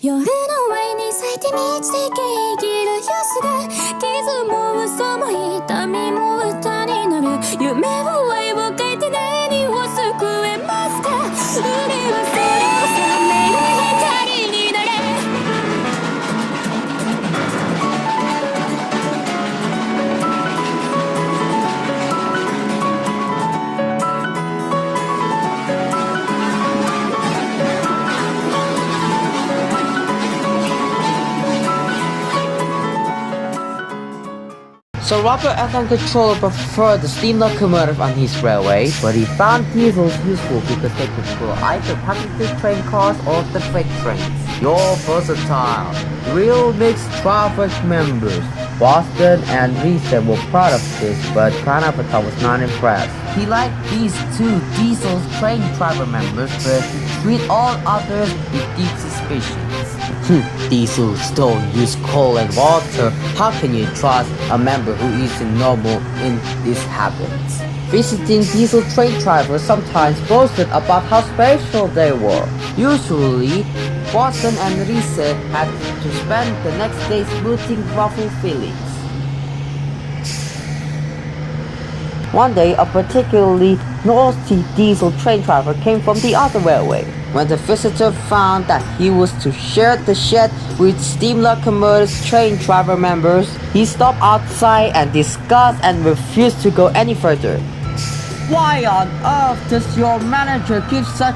夜のワインに咲いて満ちて生きる様子が傷も嘘も痛みも歌になる夢を愛を書いて何を救えますか海はそれを覚める光になれSo Robert as a controller preferred the steam locomotive on his railway, but he found diesels useful because they could pull either passenger train cars or the freight trains. You're versatile, real mixed traffic members. Boston and Lisa were proud of this, but Kanapata was not impressed. He liked these two diesel train driver members, but he treated all others with deep suspicion. Diesels don't use coal and water. How can you trust a member who isn't normal in these habits? Visiting diesel train drivers sometimes boasted about how special they were. Usually, Boston and Lisa had to spend the next day smoothing ruffled feelings. One day, a particularly naughty diesel train driver came from the other railway. When the visitor found that he was to share the shed with steam locomotive's train driver members, he stopped outside and discussed and refused to go any further. Why on earth does your manager keep such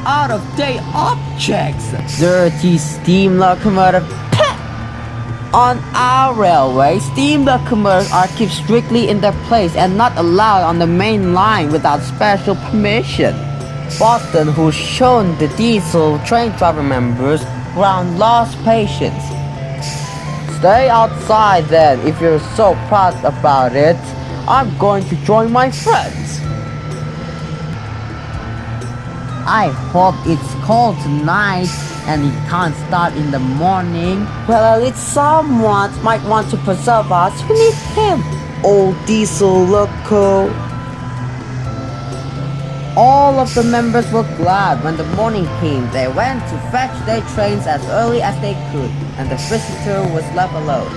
out-of-date objects? Dirty steam locomotive. On our railway, steam locomotives are kept strictly in their place and not allowed on the main line without special permission. Boston, who's shown the diesel train driver members around lost patience. Stay outside then if you're so proud about it. I'm going to join my friends. I hope it's cold tonight and it can't start in the morning. Well, at least someone might want to preserve us. We need him. Old diesel loco. All of the members were glad when the morning came. They went to fetch their trains as early as they could, and the visitor was left alone.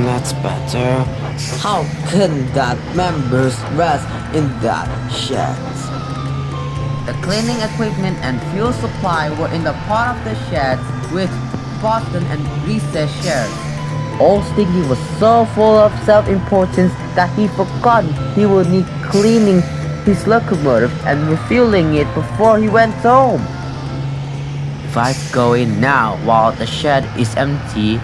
That's better. How couldn't that members rest in that shed? The cleaning equipment and fuel supply were in the part of the shed which Boston and Lisa shared. Old Stinky was so full of self-importance that he forgot he would need cleaning his locomotive and refueling it before he went home. If I go in now while the shed is empty,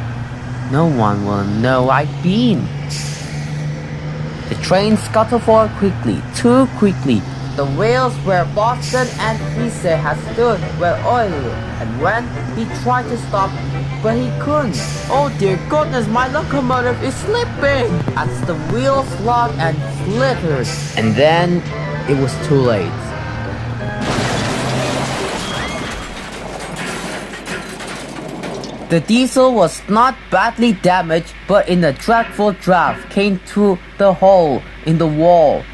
no one will know I've been. The train scuttled forward quickly, too quickly. The wheels where Boston and Lisa had stood were oily, and when he tried to stop, but he couldn't. Oh dear goodness, my locomotive is slipping! As the wheels locked and slithered, and then it was too late. The diesel was not badly damaged, but in a dreadful draft came through the hole in the wall.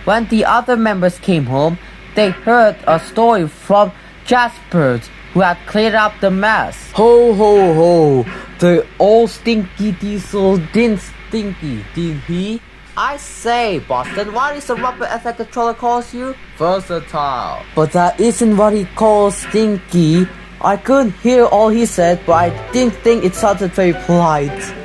When the other members came home, they heard a story from Jasper, who had cleared up the mess. Ho ho ho! The old stinky diesel didn't stinky, did he? I say, Boston, what is the rubber effect controller calls you? Versatile. But that isn't what he calls stinky. I couldn't hear all he said, but I didn't think it sounded very polite.